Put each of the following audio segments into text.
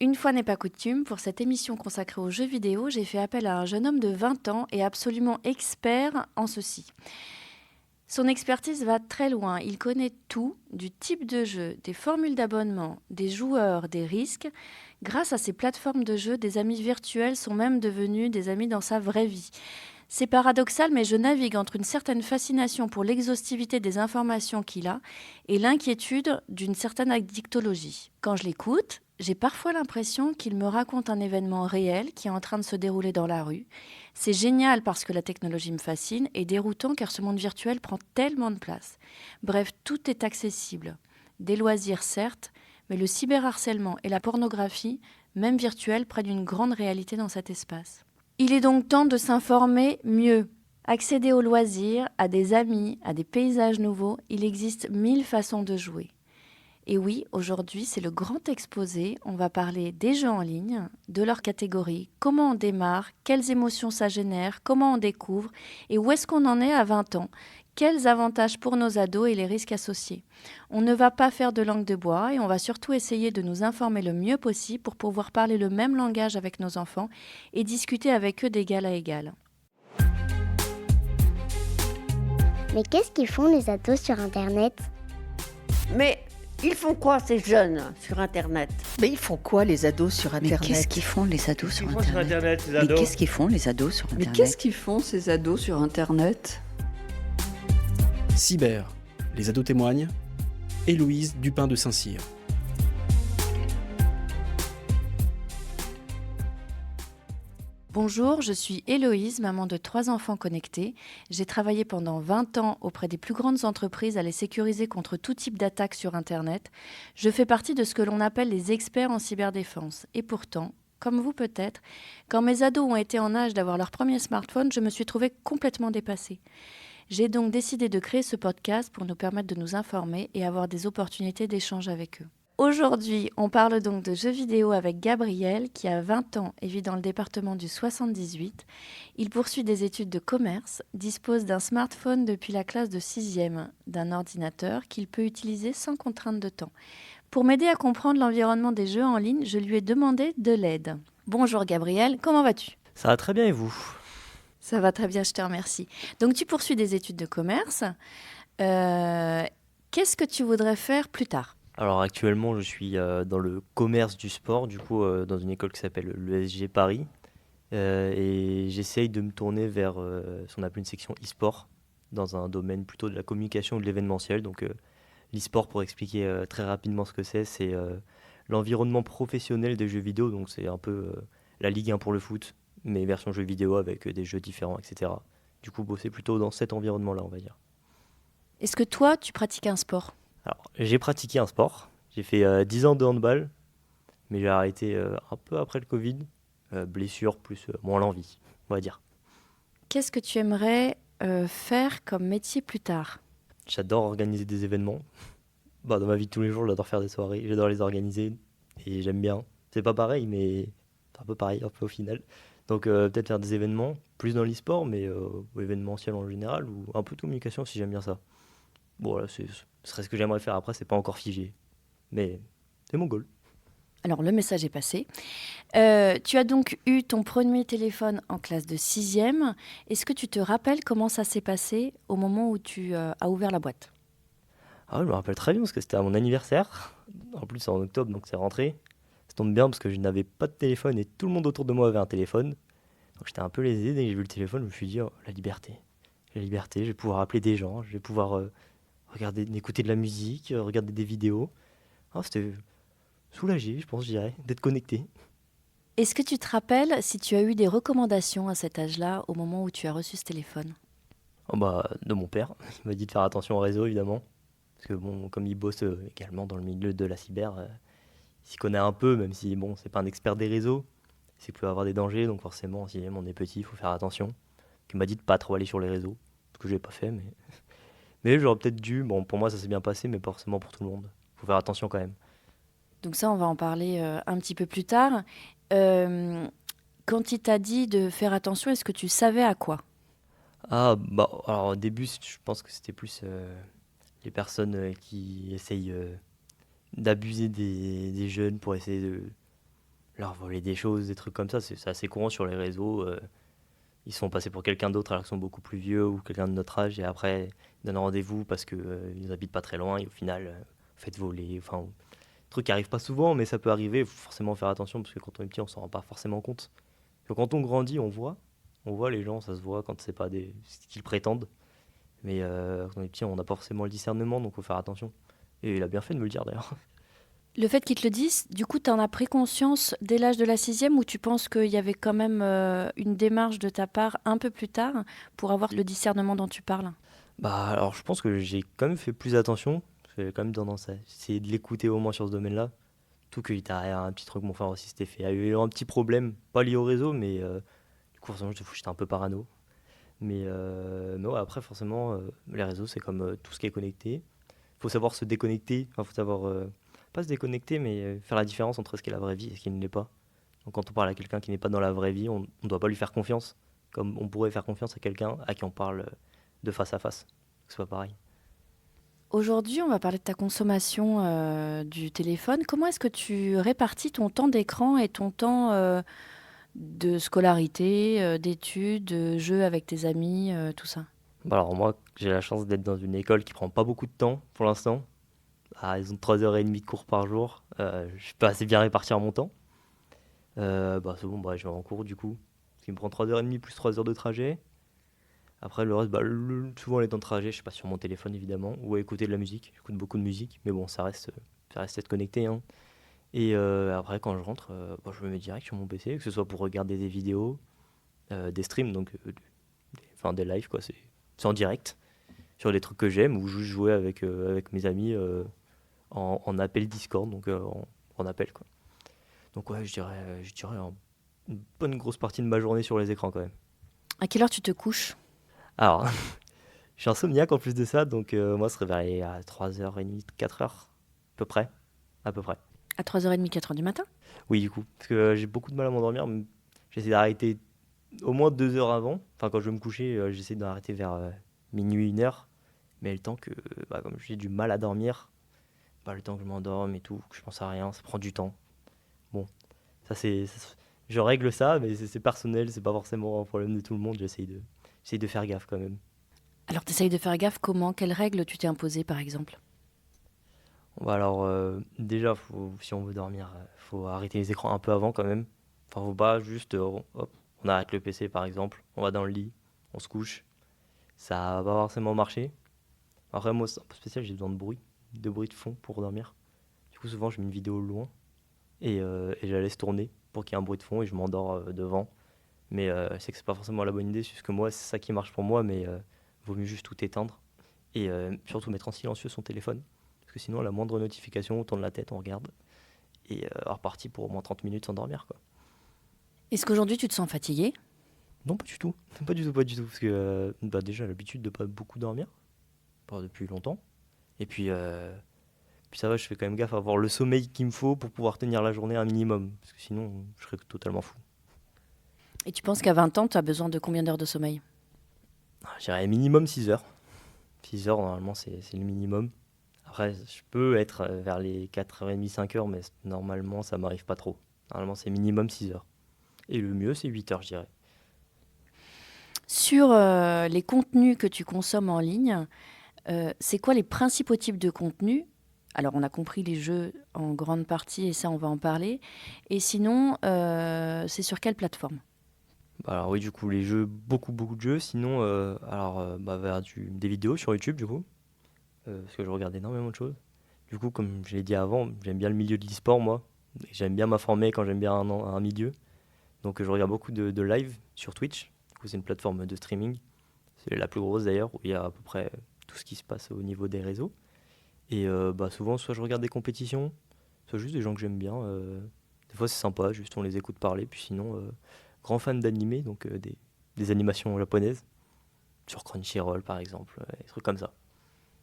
Une fois n'est pas coutume, pour cette émission consacrée aux jeux vidéo, j'ai fait appel à un jeune homme de 20 ans et absolument expert en ceci. Son expertise va très loin, il connaît tout, du type de jeu, des formules d'abonnement, des joueurs, des risques. Grâce à ces plateformes de jeux, des amis virtuels sont même devenus des amis dans sa vraie vie. C'est paradoxal, mais je navigue entre une certaine fascination pour l'exhaustivité des informations qu'il a et l'inquiétude d'une certaine addictologie. Quand je l'écoute, j'ai parfois l'impression qu'il me raconte un événement réel qui est en train de se dérouler dans la rue. C'est génial parce que la technologie me fascine et déroutant car ce monde virtuel prend tellement de place. Bref, tout est accessible. Des loisirs certes, mais le cyberharcèlement et la pornographie, même virtuelle, prennent une grande réalité dans cet espace. Il est donc temps de s'informer mieux. Accéder aux loisirs, à des amis, à des paysages nouveaux, il existe 1000 façons de jouer. Et oui, aujourd'hui, c'est le grand exposé. On va parler des jeux en ligne, de leur catégorie, comment on démarre, quelles émotions ça génère, comment on découvre et où est-ce qu'on en est à 20 ans. Quels avantages pour nos ados et les risques associés. On ne va pas faire de langue de bois et on va surtout essayer de nous informer le mieux possible pour pouvoir parler le même langage avec nos enfants et discuter avec eux d'égal à égal. Mais qu'est-ce qu'ils font les ados sur Internet? Mais ils font quoi ces jeunes sur Internet? Mais ils font quoi les ados sur Mais Internet? qu'est-ce qu'ils font les ados sur Qu'est-ce qu'ils font sur Internet Internet, ces Mais ados qu'est-ce qu'ils font les ados sur Mais Internet qu'est-ce qu'ils font ces ados sur Internet? Cyber, les ados témoignent. Héloïse Dupin de Saint-Cyr. Bonjour, je suis Héloïse, maman de 3 enfants connectés. J'ai travaillé pendant 20 ans auprès des plus grandes entreprises à les sécuriser contre tout type d'attaque sur Internet. Je fais partie de ce que l'on appelle les experts en cyberdéfense. Et pourtant, comme vous peut-être, quand mes ados ont été en âge d'avoir leur premier smartphone, je me suis trouvée complètement dépassée. J'ai donc décidé de créer ce podcast pour nous permettre de nous informer et avoir des opportunités d'échange avec eux. Aujourd'hui, on parle donc de jeux vidéo avec Gabriel, qui a 20 ans et vit dans le département du 78. Il poursuit des études de commerce, dispose d'un smartphone depuis la classe de 6e, d'un ordinateur qu'il peut utiliser sans contrainte de temps. Pour m'aider à comprendre l'environnement des jeux en ligne, je lui ai demandé de l'aide. Bonjour Gabriel, comment vas-tu ? Ça va très bien et vous? Ça va très bien, je te remercie. Donc tu poursuis des études de commerce. Qu'est-ce que tu voudrais faire plus tard ? Alors actuellement je suis dans le commerce du sport, du coup dans une école qui s'appelle l'ESG Paris. Et j'essaye de me tourner vers ce qu'on appelle une section e-sport, dans un domaine plutôt de la communication ou de l'événementiel. Donc l'e-sport, pour expliquer très rapidement ce que c'est l'environnement professionnel des jeux vidéo. Donc c'est un peu la Ligue 1 pour le foot, mais version jeux vidéo avec des jeux différents, etc. Du coup, c'est plutôt dans cet environnement-là, on va dire. Est-ce que toi, tu pratiques un sport ? Alors, j'ai pratiqué un sport. J'ai fait 10 ans de handball, mais j'ai arrêté un peu après le Covid. Blessure plus moins l'envie, on va dire. Qu'est-ce que tu aimerais faire comme métier plus tard ? J'adore organiser des événements. Dans ma vie de tous les jours, j'adore faire des soirées, j'adore les organiser et j'aime bien. C'est pas pareil, mais c'est un peu pareil, un peu au final. Donc peut-être faire des événements, plus dans l'e-sport, mais ou événementiel en général, ou un peu de communication si j'aime bien ça. Bon, voilà, ce serait ce que j'aimerais faire après, c'est pas encore figé. Mais c'est mon goal. Alors, le message est passé. Tu as donc eu ton premier téléphone en classe de 6e. Est-ce que tu te rappelles comment ça s'est passé au moment où tu as ouvert la boîte ? Ah, je me rappelle très bien parce que c'était à mon anniversaire. En plus, c'est en octobre, donc c'est rentré. Ça tombe bien parce que je n'avais pas de téléphone et tout le monde autour de moi avait un téléphone. Donc j'étais un peu lésé. Dès que j'ai vu le téléphone, je me suis dit, oh, la liberté. La liberté, je vais pouvoir appeler des gens, je vais pouvoir écouter de la musique, regarder des vidéos. Ah, c'était soulagé, je pense, je dirais, d'être connecté. Est-ce que tu te rappelles si tu as eu des recommandations à cet âge-là, au moment où tu as reçu ce téléphone ? Oh, de mon père, il m'a dit de faire attention au réseau, évidemment. Parce que bon, comme il bosse également dans le milieu de la cyber, il s'y connaît un peu, même si bon, c'est pas un expert des réseaux. Il sait qu'il peut y avoir des dangers, donc forcément, si on est petit, il faut faire attention. Il m'a dit de pas trop aller sur les réseaux, ce que j'ai pas fait, mais j'aurais peut-être dû. Bon, pour moi, ça s'est bien passé, mais pas forcément pour tout le monde. Il faut faire attention quand même. Donc ça, on va en parler un petit peu plus tard. Quand il t'a dit de faire attention, est-ce que tu savais à quoi ? Ah, alors au début, je pense que c'était plus les personnes qui essayent d'abuser des jeunes pour essayer leur voler des choses, des trucs comme ça. C'est assez courant sur les réseaux. Ils sont passés pour quelqu'un d'autre alors qu'ils sont beaucoup plus vieux ou quelqu'un de notre âge. Et après, ils donnent rendez-vous parce qu'ils habitent pas très loin. Et au final, faites voler. Enfin, truc qui arrive pas souvent, mais ça peut arriver. Il faut forcément faire attention parce que quand on est petit, on s'en rend pas forcément compte. Quand on grandit, on voit les gens, ça se voit quand c'est pas ce qu'ils prétendent. Mais quand on est petit, on n'a pas forcément le discernement, donc il faut faire attention. Et il a bien fait de me le dire d'ailleurs. Le fait qu'ils te le disent, du coup, tu en as pris conscience dès l'âge de la 6e ou tu penses qu'il y avait quand même une démarche de ta part un peu plus tard pour avoir le discernement dont tu parles? Bah alors je pense que j'ai quand même fait plus attention. J'ai quand même tendance à essayer de l'écouter au moins sur ce domaine-là. Tout qu'il y a un petit truc, mon frère aussi s'était fait. Il y a eu un petit problème, pas lié au réseau, mais du coup forcément j'étais un peu parano. Mais ouais, après forcément, les réseaux c'est comme tout ce qui est connecté. Il faut savoir se déconnecter, enfin faut savoir pas se déconnecter, mais faire la différence entre ce qui est la vraie vie et ce qui ne l'est pas. Donc quand on parle à quelqu'un qui n'est pas dans la vraie vie, on ne doit pas lui faire confiance, comme on pourrait faire confiance à quelqu'un à qui on parle de face à face. C'est pas pareil. Aujourd'hui, on va parler de ta consommation du téléphone. Comment est-ce que tu répartis ton temps d'écran et ton temps de scolarité, d'études, de jeux avec tes amis, tout ça? Bah alors moi, j'ai la chance d'être dans une école qui prend pas beaucoup de temps pour l'instant. Ah, ils ont 3h30 de cours par jour. Je peux assez bien répartir mon temps. Bah c'est bon, bah, je vais en cours du coup. Ce qui me prend 3h30 plus 3 heures de trajet. Après le reste, bah, souvent les temps de trajet, je suis pas sur mon téléphone évidemment, ou à écouter de la musique. J'écoute beaucoup de musique, mais bon, ça reste être connecté, hein. Et après quand je rentre, bah, je me mets direct sur mon PC, que ce soit pour regarder des vidéos, des streams, donc enfin des lives quoi, c'est en direct, sur des trucs que j'aime, ou juste jouer avec mes amis en appel Discord, donc en appel quoi. Donc ouais, je dirais une bonne grosse partie de ma journée sur les écrans quand même. À quelle heure tu te couches? Alors, je suis insomniaque en plus de ça, donc moi, se réveiller à 3h30, 4h, à peu près. À peu près. À 3h30, 4h du matin? Oui, du coup, parce que j'ai beaucoup de mal à m'endormir. J'essaie d'arrêter au moins 2 heures avant. Enfin, quand je vais me coucher, j'essaie d'arrêter vers minuit, 1h. Mais le temps que, bah, comme j'ai du mal à dormir, bah, le temps que je m'endorme et tout, que je pense à rien, ça prend du temps. Bon, je règle ça, mais c'est personnel, c'est pas forcément un problème de tout le monde. J'essaie de faire gaffe quand même. Alors, tu essayes de faire gaffe comment? Quelles règles tu t'es imposées, par exemple? Bah alors, déjà, si on veut dormir, faut arrêter les écrans un peu avant quand même. Enfin, faut pas juste, hop, on arrête le PC par exemple, on va dans le lit, on se couche. Ça va pas forcément marcher. Après, moi, c'est un peu spécial, j'ai besoin de bruit de fond pour dormir. Du coup, souvent, je mets une vidéo loin et je la laisse tourner pour qu'il y ait un bruit de fond et je m'endors devant. Mais je sais que c'est pas forcément la bonne idée, c'est juste que moi, c'est ça qui marche pour moi, mais vaut mieux juste tout éteindre et surtout mettre en silencieux son téléphone. Parce que sinon, la moindre notification, on tourne la tête, on regarde et reparti pour au moins 30 minutes sans dormir, quoi. Est-ce qu'aujourd'hui, tu te sens fatigué? Non, pas du tout. Pas du tout, pas du tout. Parce que bah, déjà, j'ai l'habitude de pas beaucoup dormir, pas depuis longtemps. Et puis ça va, je fais quand même gaffe à avoir le sommeil qu'il me faut pour pouvoir tenir la journée un minimum. Parce que sinon, je serais totalement fou. Et tu penses qu'à 20 ans, tu as besoin de combien d'heures de sommeil? Je dirais minimum 6 heures. 6 heures, normalement, c'est le minimum. Après, je peux être vers les 4h30, 5h, mais normalement, ça m'arrive pas trop. Normalement, c'est minimum 6 heures. Et le mieux, c'est 8 heures, je dirais. Sur les contenus que tu consommes en ligne, c'est quoi les principaux types de contenus? Alors, on a compris les jeux en grande partie, et ça, on va en parler. Et sinon, c'est sur quelle plateforme? Bah alors oui, du coup, les jeux, beaucoup de jeux. Sinon, bah, vers des vidéos sur YouTube, du coup. Parce que je regarde énormément de choses. Du coup, comme je l'ai dit avant, j'aime bien le milieu de l'e-sport, moi. Et j'aime bien m'informer quand j'aime bien un milieu. Donc je regarde beaucoup de live sur Twitch. Du coup, c'est une plateforme de streaming. C'est la plus grosse d'ailleurs, où il y a à peu près tout ce qui se passe au niveau des réseaux. Et bah, souvent, soit je regarde des compétitions, soit juste des gens que j'aime bien. Des fois, c'est sympa, juste on les écoute parler. Puis sinon, grand fan d'animé, donc des animations japonaises. Sur Crunchyroll, par exemple, des trucs comme ça.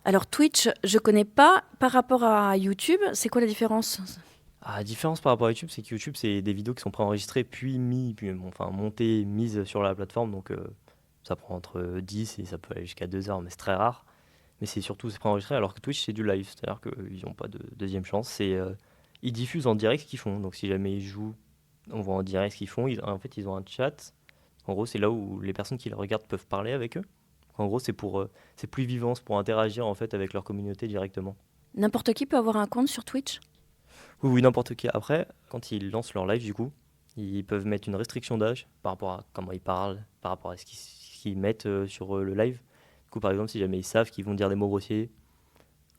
Alors, Twitch, je connais pas. Par rapport à YouTube, c'est quoi la différence? La différence par rapport à YouTube, c'est que YouTube, c'est des vidéos qui sont préenregistrées, puis montées, mises sur la plateforme. Donc, ça prend entre 10 et ça peut aller jusqu'à 2 heures, mais c'est très rare. Mais c'est préenregistré, alors que Twitch, c'est du live. C'est-à-dire qu'ils n'ont pas de deuxième chance. Ils diffusent en direct ce qu'ils font. Donc, si jamais ils jouent On voit en direct ce qu'ils font. En fait, ils ont un chat. En gros, c'est là où les personnes qui les regardent peuvent parler avec eux. En gros, c'est plus vivant, c'est pour interagir en fait avec leur communauté directement. N'importe qui peut avoir un compte sur Twitch? Oui, oui, n'importe qui. Après, quand ils lancent leur live, du coup, ils peuvent mettre une restriction d'âge par rapport à comment ils parlent, par rapport à ce qu'ils mettent sur le live. Du coup, par exemple, si jamais ils savent qu'ils vont dire des mots grossiers,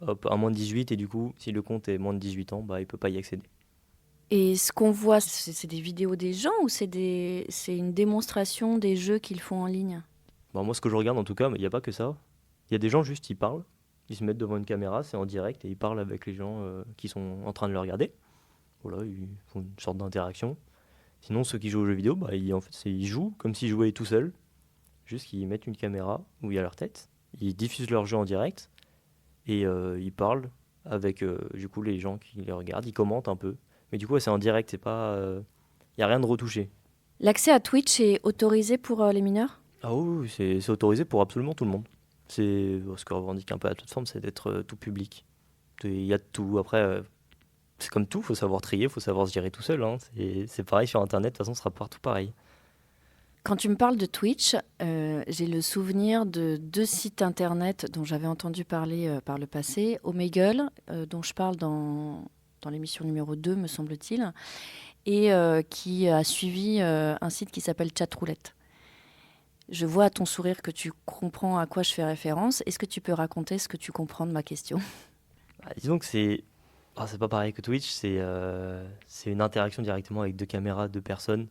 hop, un moins de 18, et du coup, si le compte est moins de 18 ans, bah, il peut pas y accéder. Et ce qu'on voit, c'est des vidéos des gens ou c'est une démonstration des jeux qu'ils font en ligne? Bon, moi, ce que je regarde, en tout cas, il n'y a pas que ça. Il y a des gens, juste, ils parlent. Ils se mettent devant une caméra, c'est en direct, et ils parlent avec les gens qui sont en train de le regarder. Voilà, ils font une sorte d'interaction. Sinon, ceux qui jouent aux jeux vidéo, bah, en fait, ils jouent comme s'ils jouaient tout seuls. Juste qu'ils mettent une caméra où il y a leur tête. Ils diffusent leur jeu en direct. Et ils parlent avec du coup, les gens qui les regardent. Ils commentent un peu. Mais du coup, ouais, c'est en direct, c'est pas... Il n'y a rien de retouché. L'accès à Twitch est autorisé pour les mineurs? Ah oui, oui, c'est autorisé pour absolument tout le monde. C'est ce que revendique un peu la plateforme, c'est d'être tout public. Il y a de tout. Après, c'est comme tout, il faut savoir trier, il faut savoir se gérer tout seul. Hein. C'est pareil sur Internet, de toute façon, ce sera partout pareil. Quand tu me parles de Twitch, j'ai le souvenir de 2 sites internet dont j'avais entendu parler par le passé. Omegle, dont je parle dans l'émission numéro 2, me semble-t-il, et qui a suivi un site qui s'appelle Chatroulette. Je vois à ton sourire que tu comprends à quoi je fais référence. Est-ce que tu peux raconter ce que tu comprends de ma question? Disons que c'est pas pareil que Twitch, c'est une interaction directement avec 2 caméras, 2 personnes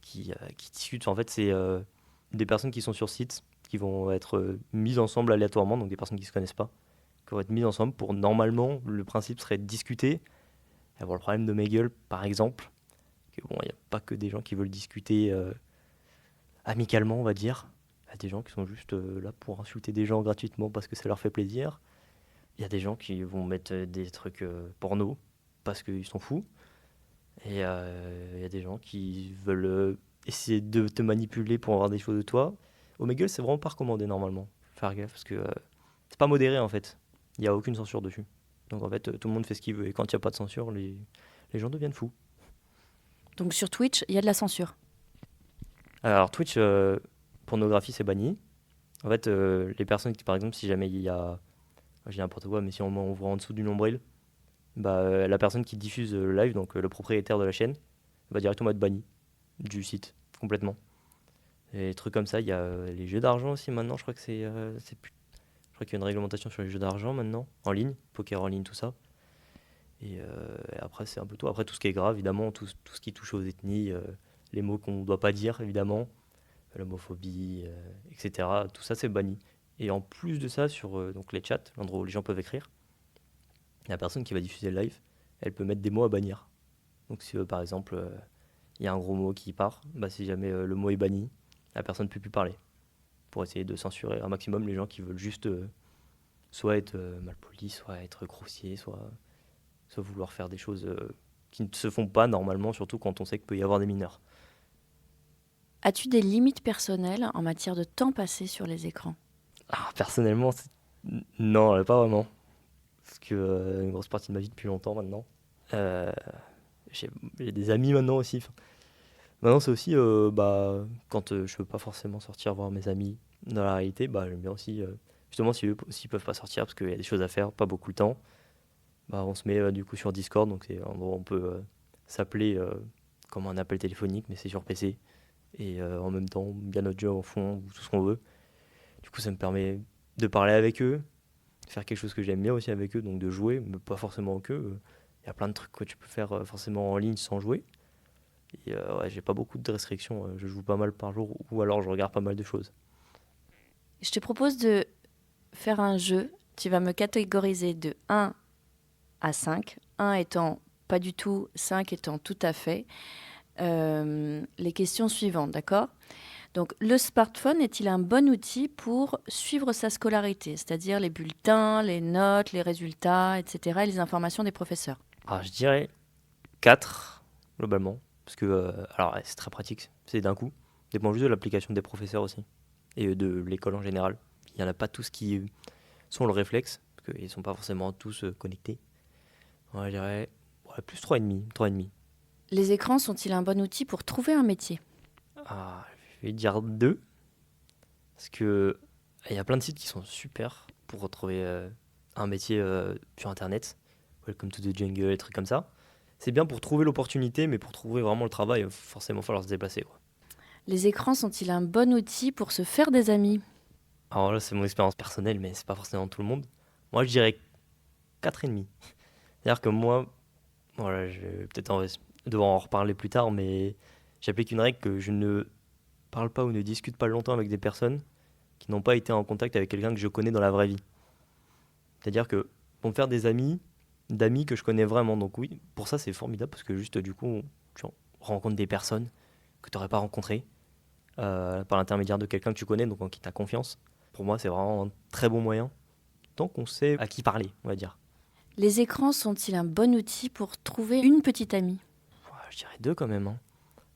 qui discutent. En fait, c'est des personnes qui sont sur site, qui vont être mises ensemble aléatoirement, donc des personnes qui ne se connaissent pas, qui vont être mises ensemble pour, normalement, le principe serait de discuter. Et avoir le problème de Meagle, par exemple, que bon, il n'y a pas que des gens qui veulent discuter amicalement, on va dire. Il y a des gens qui sont juste là pour insulter des gens gratuitement parce que ça leur fait plaisir. Il y a des gens qui vont mettre des trucs porno parce qu'ils sont fous. Et il y a des gens qui veulent essayer de te manipuler pour avoir des choses de toi. Omegle, c'est vraiment pas recommandé normalement. Faut faire gaffe parce que c'est pas modéré en fait. Il n'y a aucune censure dessus. Donc en fait, tout le monde fait ce qu'il veut. Et quand il n'y a pas de censure, les gens deviennent fous. Donc sur Twitch, il y a de la censure. Alors Twitch, pornographie, c'est banni. En fait, les personnes qui, par exemple, si jamais il y a... Je dis n'importe quoi, mais si on voit en dessous du nombril, bah, la personne qui diffuse le live, donc le propriétaire de la chaîne, va directement être banni du site, complètement. Et des trucs comme ça, il y a les jeux d'argent aussi maintenant, je crois que je crois qu'il y a une réglementation sur les jeux d'argent maintenant, en ligne, poker en ligne, tout ça. Et après, c'est un peu tout. Après, tout ce qui est grave, évidemment, tout ce qui touche aux ethnies, les mots qu'on ne doit pas dire, évidemment, l'homophobie, etc. Tout ça, c'est banni. Et en plus de ça, sur donc les chats, l'endroit où les gens peuvent écrire, la personne qui va diffuser le live, elle peut mettre des mots à bannir. Donc si par exemple, il y a un gros mot qui part, bah, si jamais le mot est banni, la personne ne peut plus parler. Pour essayer de censurer un maximum les gens qui veulent juste soit être malpolis, soit être grossier, soit vouloir faire des choses qui ne se font pas normalement, surtout quand on sait qu'il peut y avoir des mineurs. As-tu des limites personnelles en matière de temps passé sur les écrans? Personnellement, non, pas vraiment. Parce que une grosse partie de ma vie depuis longtemps maintenant. J'ai des amis maintenant aussi. Maintenant, c'est aussi quand je peux pas forcément sortir voir mes amis dans la réalité, bah, j'aime bien aussi, justement, si eux s'ils peuvent pas sortir parce qu'il y a des choses à faire, pas beaucoup de temps, bah, on se met du coup sur Discord. Donc en gros, on peut s'appeler comme un appel téléphonique, mais c'est sur PC. Et en même temps, bien notre jeu en fond, ou tout ce qu'on veut. Du coup, ça me permet de parler avec eux, de faire quelque chose que j'aime bien aussi avec eux, donc de jouer, mais pas forcément que. Il y a plein de trucs que tu peux faire forcément en ligne sans jouer. Et ouais, j'ai pas beaucoup de restrictions. Je joue pas mal par jour, ou alors je regarde pas mal de choses. Je te propose de faire un jeu. Tu vas me catégoriser de 1 à 5. 1 étant pas du tout, 5 étant tout à fait. Les questions suivantes, d'accord? Donc, le smartphone est-il un bon outil pour suivre sa scolarité, c'est-à-dire les bulletins, les notes, les résultats, etc., et les informations des professeurs? Je dirais 4, globalement. Parce que alors, ouais, c'est très pratique, c'est d'un coup. Ça dépend juste de l'application des professeurs aussi. Et de l'école en général. Il n'y en a pas tous qui sont le réflexe, parce qu'ils ne sont pas forcément tous connectés. Ouais, je dirais plus 3,5. Les écrans sont-ils un bon outil pour trouver un métier? Ah, je vais dire 2, parce que il y a plein de sites qui sont super pour retrouver un métier sur Internet. Welcome to the jungle, des trucs comme ça. C'est bien pour trouver l'opportunité, mais pour trouver vraiment le travail, il va forcément falloir se déplacer, quoi. Les écrans sont-ils un bon outil pour se faire des amis? Alors là, c'est mon expérience personnelle, mais c'est pas forcément tout le monde. Moi, je dirais 4,5. C'est-à-dire que moi, voilà, je vais peut-être devoir en reparler plus tard, mais j'applique une règle que je ne parle pas ou ne discute pas longtemps avec des personnes qui n'ont pas été en contact avec quelqu'un que je connais dans la vraie vie. C'est-à-dire que pour me faire des amis, d'amis que je connais vraiment. Donc oui, pour ça, c'est formidable parce que juste du coup, tu rencontres des personnes que tu n'aurais pas rencontrées par l'intermédiaire de quelqu'un que tu connais, donc en qui tu as confiance. Pour moi, c'est vraiment un très bon moyen, tant qu'on sait à qui parler, on va dire. Les écrans sont-ils un bon outil pour trouver une petite amie? Ouais, je dirais 2 quand même, hein.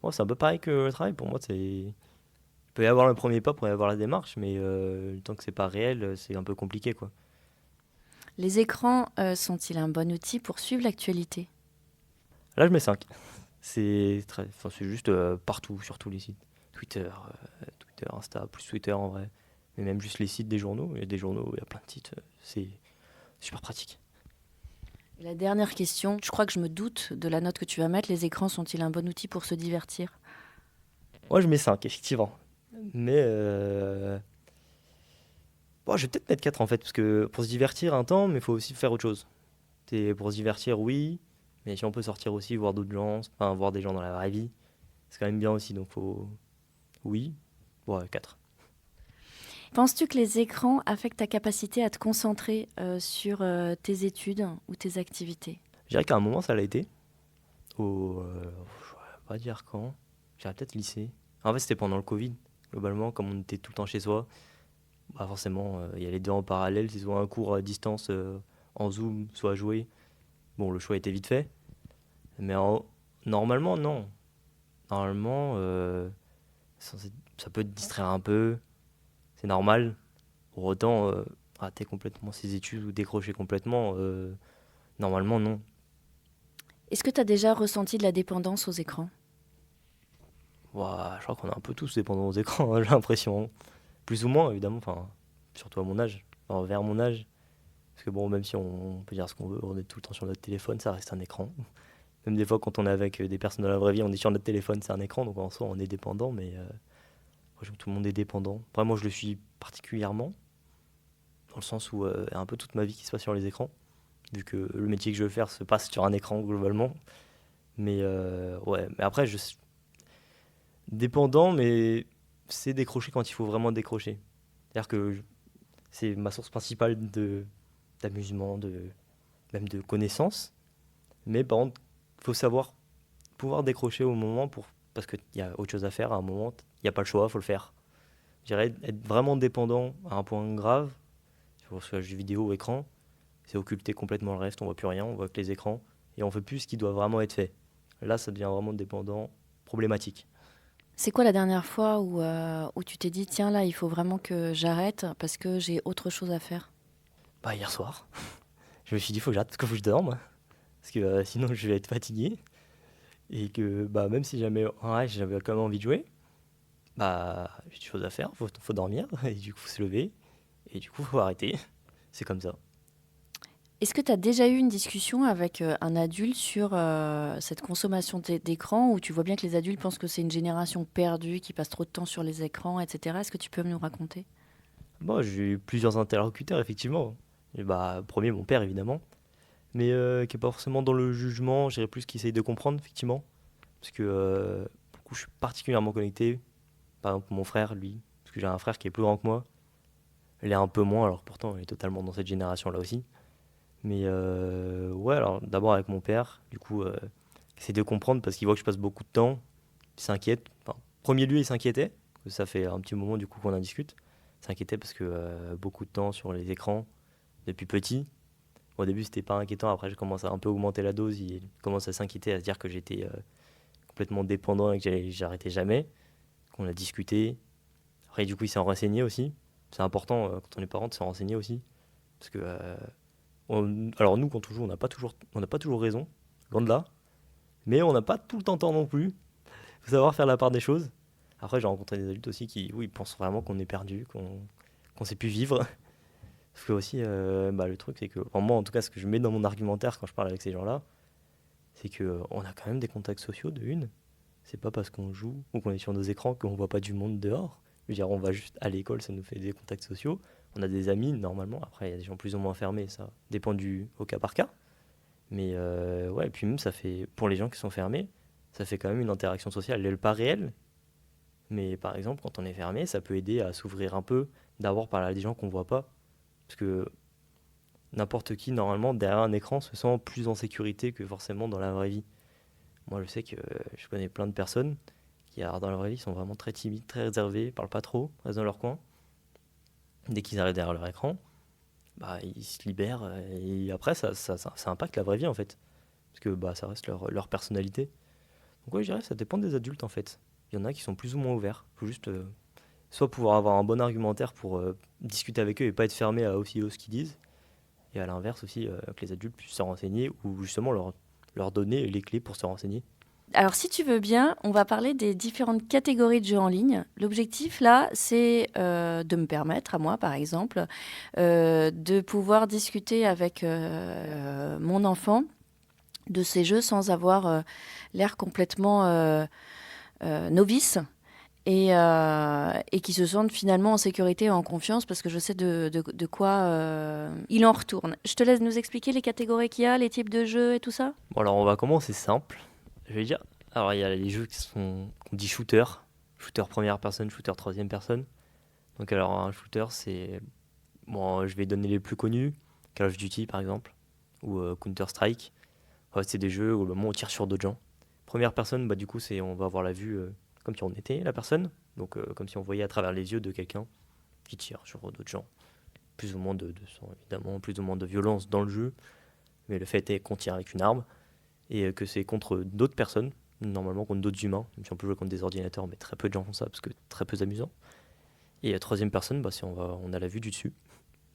Moi, c'est un peu pareil que le travail. Pour moi, c'est... Il peut y avoir le premier pas pour y avoir la démarche, mais tant que c'est pas réel, c'est un peu compliqué, quoi. Les écrans sont-ils un bon outil pour suivre l'actualité? Là, je mets 5. C'est juste partout, sur tous les sites. Twitter, Insta, plus Twitter en vrai. Mais même juste les sites des journaux. Il y a des journaux, il y a plein de sites. C'est super pratique. Et la dernière question, je crois que je me doute de la note que tu vas mettre. Les écrans sont-ils un bon outil pour se divertir? Moi, je mets 5, effectivement. Mais bon, je vais peut-être mettre 4 en fait, parce que pour se divertir un temps, mais il faut aussi faire autre chose. Pour se divertir, oui, mais si on peut sortir aussi, voir d'autres gens, enfin, voir des gens dans la vraie vie, c'est quand même bien aussi, donc faut... Oui, ouais, 4. Penses-tu que les écrans affectent ta capacité à te concentrer sur tes études ou tes activités? Je dirais qu'à un moment, ça l'a été. Je ne vais pas dire quand. Je dirais peut-être lycée. En fait, c'était pendant le Covid, globalement, comme on était tout le temps chez soi. Bah forcément, il y a les deux en parallèle, c'est soit un cours à distance en Zoom, soit jouer. Bon, le choix était vite fait. Mais normalement, non. Normalement, ça peut te distraire un peu. C'est normal. Pour autant, rater complètement ses études ou décrocher complètement, normalement, non. Est-ce que tu as déjà ressenti de la dépendance aux écrans? Ouah, je crois qu'on est un peu tous dépendants aux écrans, hein, j'ai l'impression. Plus ou moins, évidemment, enfin, surtout à mon âge, enfin, vers mon âge. Parce que bon, même si on peut dire ce qu'on veut, on est tout le temps sur notre téléphone, ça reste un écran. Même des fois, quand on est avec des personnes dans la vraie vie, on est sur notre téléphone, c'est un écran, donc en soi, on est dépendant, mais tout le monde est dépendant. Après, moi, je le suis particulièrement, dans le sens où il y a un peu toute ma vie qui se passe sur les écrans, vu que le métier que je veux faire se passe sur un écran, globalement. Mais ouais, mais après, je suis dépendant, mais c'est décrocher quand il faut vraiment décrocher. C'est-à-dire que c'est ma source principale d'amusement, même de connaissances. Mais par contre, il faut savoir pouvoir décrocher au moment parce qu'il y a autre chose à faire à un moment. Il n'y a pas le choix, il faut le faire. Je dirais être vraiment dépendant à un point grave, sur le jeu vidéo ou écran, c'est occulter complètement le reste, on voit plus rien, on voit que les écrans, et on fait plus ce qui doit vraiment être fait. Là, ça devient vraiment dépendant, problématique. C'est quoi la dernière fois où tu t'es dit, tiens là, il faut vraiment que j'arrête parce que j'ai autre chose à faire? Bah, hier soir, je me suis dit, il faut que j'arrête parce qu'il faut que je dorme, parce que sinon je vais être fatigué, et que bah, même si j'avais quand même envie de jouer, bah, j'ai des choses à faire, faut dormir, et du coup, faut se lever, et du coup, faut arrêter. C'est comme ça. Est-ce que tu as déjà eu une discussion avec un adulte sur cette consommation d'écran où tu vois bien que les adultes pensent que c'est une génération perdue qui passe trop de temps sur les écrans, etc. Est-ce que tu peux nous raconter? Bon, j'ai eu plusieurs interlocuteurs, effectivement. Et bah, premier, mon père, évidemment, mais qui n'est pas forcément dans le jugement, je dirais plus qu'il essaye de comprendre, effectivement. Parce que pour le coup, je suis particulièrement connecté. Par exemple, mon frère, lui, parce que j'ai un frère qui est plus grand que moi, il est un peu moins, alors pourtant, il est totalement dans cette génération-là aussi. Mais ouais, alors d'abord avec mon père, du coup, il essaie de comprendre parce qu'il voit que je passe beaucoup de temps, il s'inquiète. Enfin, premier lieu, il s'inquiétait, parce que ça fait un petit moment du coup qu'on en discute. Il s'inquiétait parce que beaucoup de temps sur les écrans depuis petit. Au début, c'était pas inquiétant, après, j'ai commencé à un peu augmenter la dose, il commence à s'inquiéter, à se dire que j'étais complètement dépendant et que j'arrêtais jamais. On a discuté. Après, du coup, il s'est renseigné aussi. C'est important quand on est parent de se renseigner aussi. Parce que alors nous, quand on joue, on n'a pas toujours raison, loin de là. Mais on n'a pas tout le temps non plus. Il faut savoir faire la part des choses. Après, j'ai rencontré des adultes aussi qui, oui, pensent vraiment qu'on est perdu, qu'on sait plus vivre. Parce que aussi, le truc, c'est que, enfin, moi, en tout cas, ce que je mets dans mon argumentaire quand je parle avec ces gens-là, c'est qu'on a quand même des contacts sociaux de une. C'est pas parce qu'on joue ou qu'on est sur nos écrans qu'on voit pas du monde dehors. Je veux dire, on va juste à l'école, ça nous fait des contacts sociaux. On a des amis, normalement. Après, il y a des gens plus ou moins fermés, ça dépend au cas par cas. Mais ouais, et puis même, ça fait, pour les gens qui sont fermés, ça fait quand même une interaction sociale. Elle n'est pas réelle, mais par exemple, quand on est fermé, ça peut aider à s'ouvrir un peu, d'avoir parlé à des gens qu'on voit pas. Parce que n'importe qui, normalement, derrière un écran, se sent plus en sécurité que forcément dans la vraie vie. Moi, je sais que je connais plein de personnes qui, alors, dans la vraie vie, sont vraiment très timides, très réservées, parlent pas trop, restent dans leur coin. Dès qu'ils arrivent derrière leur écran, bah, ils se libèrent et après, ça impacte la vraie vie, en fait. Parce que ça reste leur personnalité. Donc ouais, je dirais que ça dépend des adultes, en fait. Il y en a qui sont plus ou moins ouverts. Il faut juste soit pouvoir avoir un bon argumentaire pour discuter avec eux et pas être fermé à aussi ce qu'ils disent. Et à l'inverse aussi, que les adultes puissent se renseigner ou justement leur donner les clés pour se renseigner. Alors, si tu veux bien, on va parler des différentes catégories de jeux en ligne. L'objectif, là, c'est de me permettre, à moi, par exemple, de pouvoir discuter avec mon enfant de ces jeux sans avoir l'air complètement novice et qui se sentent finalement en sécurité et en confiance parce que je sais de quoi il en retourne. Je te laisse nous expliquer les catégories qu'il y a, les types de jeux et tout ça. Bon, alors on va commencer simple. Je vais dire, alors il y a les jeux qu'on dit shooter première personne, shooter troisième personne. Donc alors un shooter, c'est, bon, je vais donner les plus connus, Call of Duty par exemple, ou Counter-Strike. En fait, c'est des jeux où le moment on tire sur d'autres gens. Première personne, du coup, on va avoir la vue comme si on était la personne, donc comme si on voyait à travers les yeux de quelqu'un qui tire sur d'autres gens. Plus ou moins de sang, évidemment, plus ou moins de violence dans le jeu, mais le fait est qu'on tire avec une arme et que c'est contre d'autres personnes, normalement contre d'autres humains, même si on peut jouer contre des ordinateurs, mais très peu de gens font ça parce que très peu amusant. Et troisième personne, si on a la vue du dessus,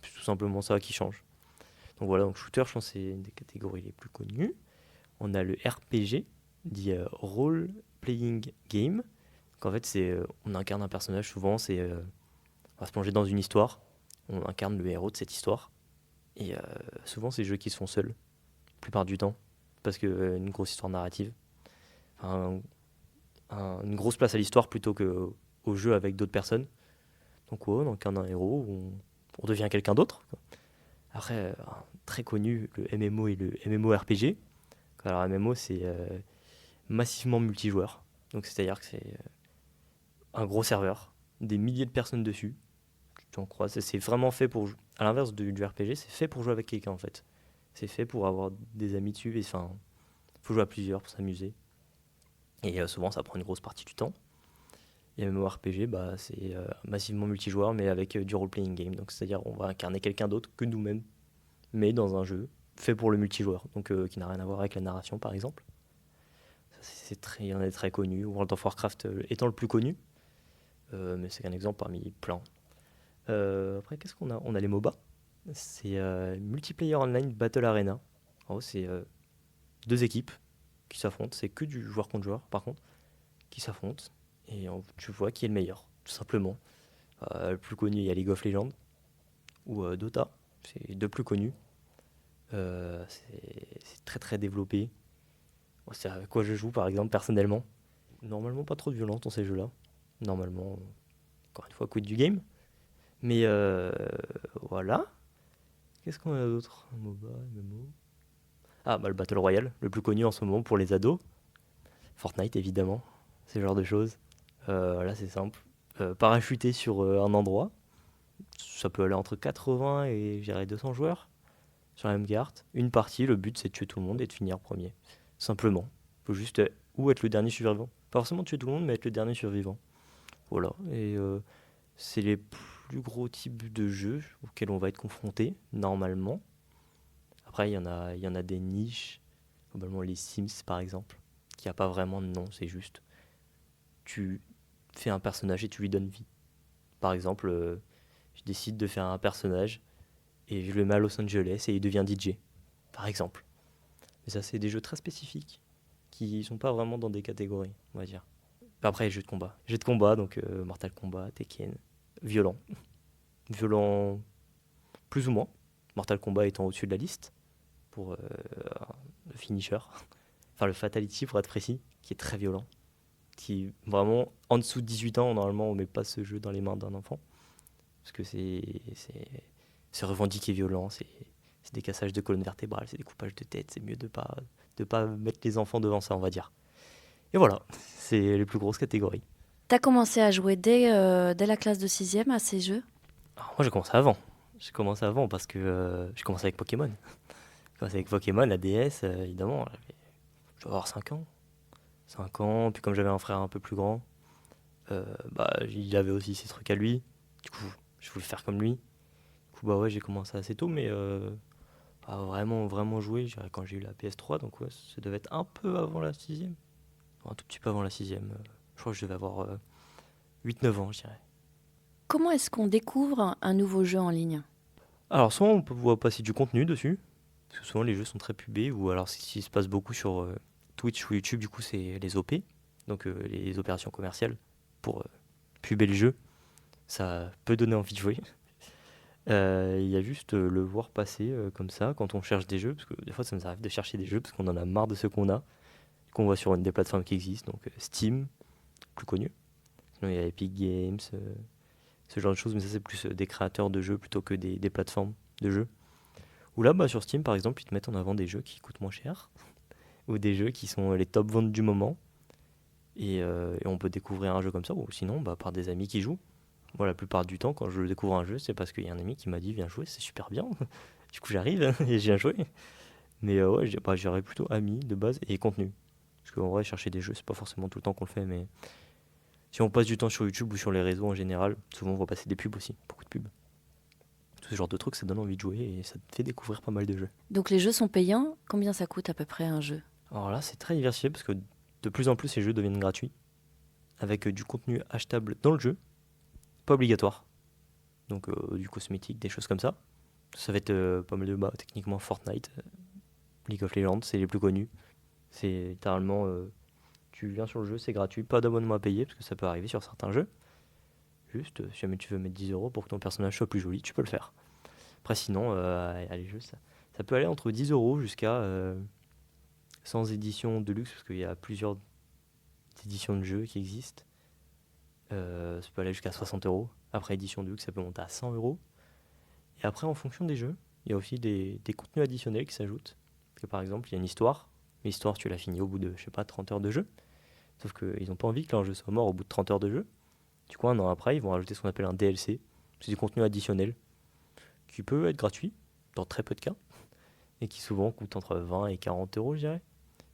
c'est tout simplement ça qui change. Donc voilà, donc shooter, je pense que c'est une des catégories les plus connues. On a le RPG, dit Role Playing Game. Donc en fait, on incarne un personnage, souvent, on va se plonger dans une histoire, on incarne le héros de cette histoire. Et souvent, c'est des jeux qui se font seuls, la plupart du temps, parce qu'une grosse histoire narrative, une grosse place à l'histoire plutôt qu'au jeu avec d'autres personnes. Donc ouais, on incarne un héros, on devient quelqu'un d'autre, quoi. Après, très connu, le MMO et le MMORPG. Alors MMO, c'est massivement multijoueur. Donc c'est-à-dire que c'est un gros serveur, des milliers de personnes dessus. Tu en crois, c'est vraiment fait pour, à l'inverse du RPG, c'est fait pour jouer avec quelqu'un en fait. C'est fait pour avoir des amis dessus, et enfin, faut jouer à plusieurs pour s'amuser. Et souvent, ça prend une grosse partie du temps. Et MMORPG, c'est massivement multijoueur, mais avec du role-playing game. Donc c'est-à-dire, on va incarner quelqu'un d'autre que nous-mêmes, mais dans un jeu fait pour le multijoueur, donc qui n'a rien à voir avec la narration, par exemple. Il y en a des très connus. World of Warcraft étant le plus connu, mais c'est un exemple parmi plein. Après, qu'est-ce qu'on a ? On a les MOBA. C'est Multiplayer Online Battle Arena. En gros, c'est deux équipes qui s'affrontent. C'est que du joueur contre joueur, par contre, qui s'affrontent. Et tu vois qui est le meilleur, tout simplement. Le plus connu, il y a League of Legends ou Dota. C'est les deux plus connus. C'est très très développé. C'est à quoi je joue, par exemple, personnellement. Normalement, pas trop de violence dans ces jeux-là. Normalement, encore une fois, quid du game. Mais voilà. Qu'est-ce qu'on a d'autre ? MOBA, MMO. Le Battle Royale, le plus connu en ce moment pour les ados. Fortnite, évidemment. Ce genre de choses. Là, c'est simple. Parachuter sur un endroit. Ça peut aller entre 80 et, je dirais, 200 joueurs sur la même carte. Une partie, le but, c'est de tuer tout le monde et de finir premier. Simplement. Il faut juste être le dernier survivant. Pas forcément tuer tout le monde, mais être le dernier survivant. Voilà. Et c'est les plus gros types de jeux auxquels on va être confronté, normalement. Après, il y en a des niches. Globalement, les Sims, par exemple, qui n'a pas vraiment de nom. C'est juste, tu fais un personnage et tu lui donnes vie. Par exemple, je décide de faire un personnage et je le mets à Los Angeles et il devient DJ, par exemple. Mais ça, c'est des jeux très spécifiques qui sont pas vraiment dans des catégories, on va dire. Après, les jeux de combat. Jeux de combat, donc Mortal Kombat, Tekken, violent. Violent plus ou moins. Mortal Kombat étant au-dessus de la liste pour le finisher. Enfin, le fatality pour être précis, qui est très violent. Qui vraiment, en dessous de 18 ans, normalement, on met pas ce jeu dans les mains d'un enfant. Parce que c'est revendiqué violent, c'est des cassages de colonne vertébrale, c'est des coupages de tête, c'est mieux de pas mettre les enfants devant ça, on va dire. Et voilà, c'est les plus grosses catégories. T'as commencé à jouer dès la classe de 6e à ces jeux? Alors moi j'ai commencé avant. J'ai commencé avant parce que j'ai commencé avec Pokémon. J'ai commencé avec Pokémon, la DS, évidemment. Je dois avoir 5 ans. 5 ans, puis comme j'avais un frère un peu plus grand, il avait aussi ses trucs à lui. Du coup, je voulais faire comme lui. Du coup, ouais, j'ai commencé assez tôt, mais à vraiment jouer, je dirais quand j'ai eu la PS3, donc ouais, ça devait être un peu avant la 6e. Un tout petit peu avant la 6e. Je crois que je devais avoir 8-9 ans, je dirais. Comment est-ce qu'on découvre un nouveau jeu en ligne? Alors, soit on peut voir passer du contenu dessus, parce que souvent les jeux sont très pubés, ou alors ce qui se passe beaucoup sur Twitch ou YouTube, du coup, c'est les OP, donc les opérations commerciales, pour puber le jeu. Ça peut donner envie de jouer. Il y a juste le voir passer comme ça quand on cherche des jeux, parce que des fois ça nous arrive de chercher des jeux parce qu'on en a marre de ceux qu'on voit sur une des plateformes qui existent, donc Steam, plus connu. Sinon il y a Epic Games, ce genre de choses, mais ça c'est plus des créateurs de jeux plutôt que des plateformes de jeux. Ou là, sur Steam par exemple, ils te mettent en avant des jeux qui coûtent moins cher, ou des jeux qui sont les top ventes du moment, et on peut découvrir un jeu comme ça, ou sinon par des amis qui jouent. Moi, la plupart du temps, quand je découvre un jeu, c'est parce qu'il y a un ami qui m'a dit viens jouer, c'est super bien. Du coup, j'arrive et je viens jouer. Mais ouais, j'irais plutôt amis de base et contenu. Parce qu'en vrai, chercher des jeux, c'est pas forcément tout le temps qu'on le fait. Mais si on passe du temps sur YouTube ou sur les réseaux en général, souvent on va passer des pubs aussi, beaucoup de pubs. Tout ce genre de trucs, ça donne envie de jouer et ça te fait découvrir pas mal de jeux. Donc les jeux sont payants. Combien ça coûte à peu près un jeu? Alors là, c'est très diversifié parce que de plus en plus, ces jeux deviennent gratuits. Avec du contenu achetable dans le jeu. Pas obligatoire. Donc du cosmétique, des choses comme ça. Ça va être pas mal de techniquement Fortnite, League of Legends, c'est les plus connus. C'est littéralement, tu viens sur le jeu, c'est gratuit, pas d'abonnement à payer, parce que ça peut arriver sur certains jeux. Juste, si jamais tu veux mettre 10 € pour que ton personnage soit plus joli, tu peux le faire. Après sinon, les jeux, ça peut aller entre 10 € jusqu'à sans édition de luxe, parce qu'il y a plusieurs éditions de jeux qui existent. Ça peut aller jusqu'à 60 €. Après édition de luxe, ça peut monter à 100 €. Et après, en fonction des jeux, il y a aussi des contenus additionnels qui s'ajoutent. Parce que par exemple, il y a une histoire. L'histoire, tu l'as finie au bout de, 30 heures de jeu. Sauf qu'ils n'ont pas envie que leur jeu soit mort au bout de 30 heures de jeu. Du coup, un an après, ils vont rajouter ce qu'on appelle un DLC. C'est du contenu additionnel qui peut être gratuit, dans très peu de cas, et qui souvent coûte entre 20 et 40 €, je dirais.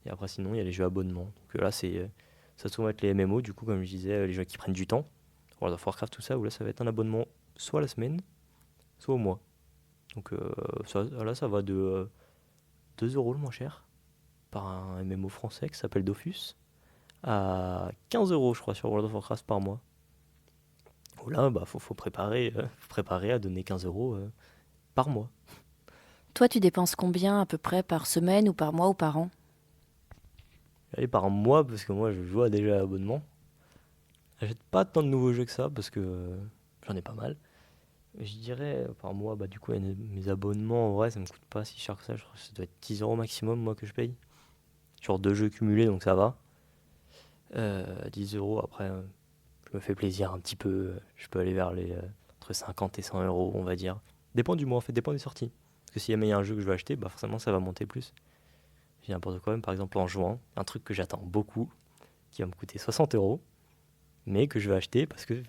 Et après, sinon, il y a les jeux abonnements. Donc là, ça va souvent être les MMO, du coup, comme je disais, les jeux qui prennent du temps. World of Warcraft, tout ça, où là, ça va être un abonnement soit la semaine, soit au mois. Donc là, ça va de 2 € le moins cher, par un MMO français qui s'appelle Dofus, à 15 €, je crois, sur World of Warcraft par mois. Où là, faut préparer à donner 15 € par mois. Toi, tu dépenses combien à peu près par semaine ou par mois ou par an? Allez, par mois, parce que moi, je joue à déjà l'abonnement. J'achète pas tant de nouveaux jeux que ça, parce que j'en ai pas mal. Je dirais par mois, du coup, mes abonnements, en vrai, ça me coûte pas si cher que ça. Je crois que ça doit être 10 € maximum, moi, que je paye. Sur 2 jeux cumulés, donc ça va. 10 €, après, je me fais plaisir un petit peu. Je peux aller vers les entre 50 et 100 €, on va dire. Dépend du mois, en fait, dépend des sorties. Parce que si jamais il y a un jeu que je veux acheter, forcément, ça va monter plus. J'ai n'importe quoi, même par exemple en juin, un truc que j'attends beaucoup, qui va me coûter 60 €, mais que je vais acheter parce que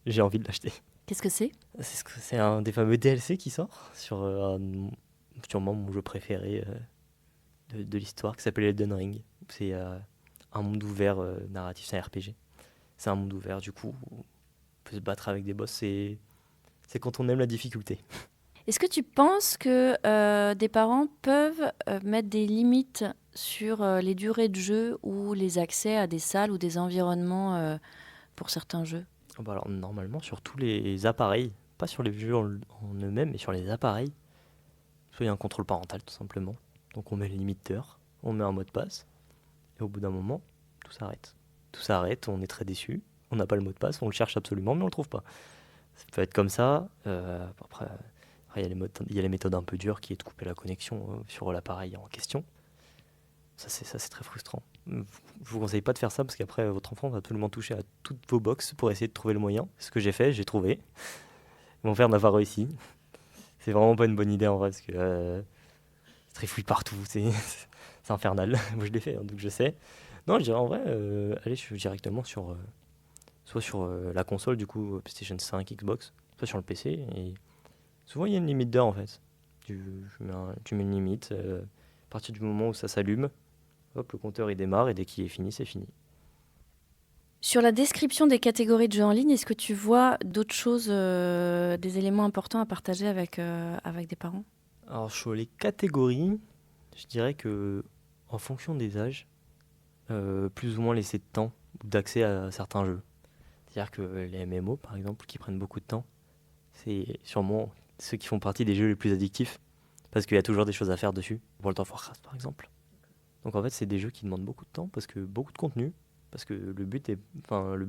j'ai envie de l'acheter. Qu'est-ce que c'est? C'est un des fameux DLC qui sort sur sûrement mon jeu préféré de l'histoire, qui s'appelle Elden Ring. C'est un monde ouvert narratif, c'est un RPG. C'est un monde ouvert, du coup, on peut se battre avec des boss, c'est quand on aime la difficulté. Est-ce que tu penses que des parents peuvent mettre des limites sur les durées de jeu ou les accès à des salles ou des environnements pour certains jeux? Alors, normalement, sur tous les appareils, pas sur les jeux en eux-mêmes, mais sur les appareils, soit il y a un contrôle parental, tout simplement. Donc on met le limiteur, on met un mot de passe, et au bout d'un moment, tout s'arrête. Tout s'arrête, on est très déçu, on n'a pas le mot de passe, on le cherche absolument, mais on le trouve pas. Ça peut être comme ça. Après, il y a les méthodes un peu dures qui est de couper la connexion sur l'appareil en question. Ça, c'est très frustrant. Je vous conseille pas de faire ça parce qu'après, votre enfant va absolument toucher à toutes vos box pour essayer de trouver le moyen. C'est ce que j'ai fait, j'ai trouvé. Mon père n'a pas réussi. C'est vraiment pas une bonne idée en vrai parce que ça trifouille partout. C'est infernal. Moi, je l'ai fait, hein, donc je sais. Non, je dirais en vrai, allez directement sur, soit sur la console, du coup, PlayStation 5, Xbox, soit sur le PC. Et souvent, il y a une limite d'heure en fait. Tu mets une limite. À partir du moment où ça s'allume, hop, le compteur il démarre et dès qu'il est fini, c'est fini. Sur la description des catégories de jeux en ligne, est-ce que tu vois d'autres choses, des éléments importants à partager avec des parents? Alors sur les catégories, je dirais que en fonction des âges, plus ou moins laisser de temps ou d'accès à certains jeux. C'est-à-dire que les MMO par exemple, qui prennent beaucoup de temps, c'est sûrement ceux qui font partie des jeux les plus addictifs, parce qu'il y a toujours des choses à faire dessus. World of Warcraft par exemple. Donc en fait c'est des jeux qui demandent beaucoup de temps, parce que beaucoup de contenu, parce que le but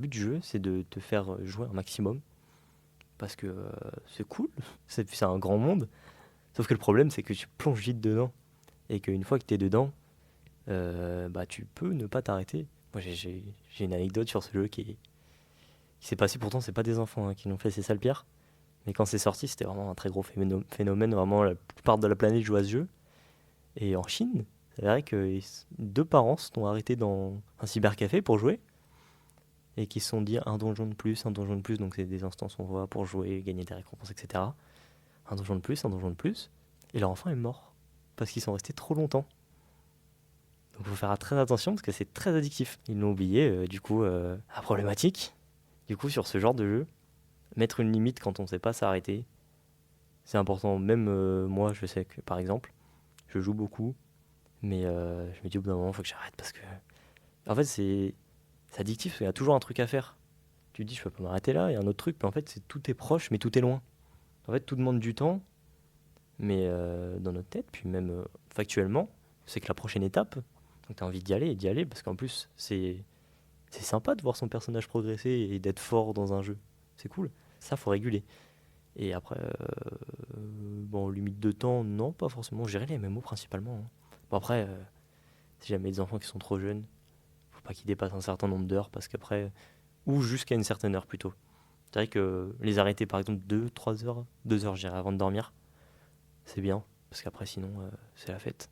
du jeu c'est de te faire jouer un maximum, parce que c'est cool, c'est un grand monde, sauf que le problème c'est que tu plonges vite dedans, et qu'une fois que tu es dedans, tu peux ne pas t'arrêter. Moi j'ai une anecdote sur ce jeu qui s'est passé, pourtant c'est pas des enfants qui l'ont fait, c'est ça le pire, mais quand c'est sorti c'était vraiment un très gros phénomène, vraiment la plupart de la planète joue à ce jeu, et en Chine c'est vrai que 2 parents se sont arrêtés dans un cybercafé pour jouer, et qui se sont dit un donjon de plus, donc c'est des instances on voit pour jouer, gagner des récompenses, etc. Un donjon de plus, et leur enfant est mort, parce qu'ils sont restés trop longtemps. Donc il faut faire très attention, parce que c'est très addictif. Ils l'ont oublié, la problématique, du coup, sur ce genre de jeu, mettre une limite quand on ne sait pas s'arrêter, c'est important. Même moi, je sais que, par exemple, je joue beaucoup, mais je me dis au bout d'un moment, il faut que j'arrête, parce que... En fait, c'est addictif, parce qu'il y a toujours un truc à faire. Tu te dis, je peux pas m'arrêter là, il y a un autre truc, mais en fait, tout est proche, mais tout est loin. En fait, tout demande du temps, mais dans notre tête, puis même factuellement, c'est que la prochaine étape, donc tu as envie d'y aller, parce qu'en plus, c'est sympa de voir son personnage progresser et d'être fort dans un jeu. C'est cool. Ça, faut réguler. Et après, limite de temps, non, pas forcément. Gérer les MMO principalement, hein. Bon, après, si jamais des enfants qui sont trop jeunes, faut pas qu'ils dépassent un certain nombre d'heures, parce qu'après, ou jusqu'à une certaine heure plutôt. C'est vrai que les arrêter par exemple 2-3 heures, 2 heures, je dirais, avant de dormir, c'est bien, parce qu'après sinon, c'est la fête.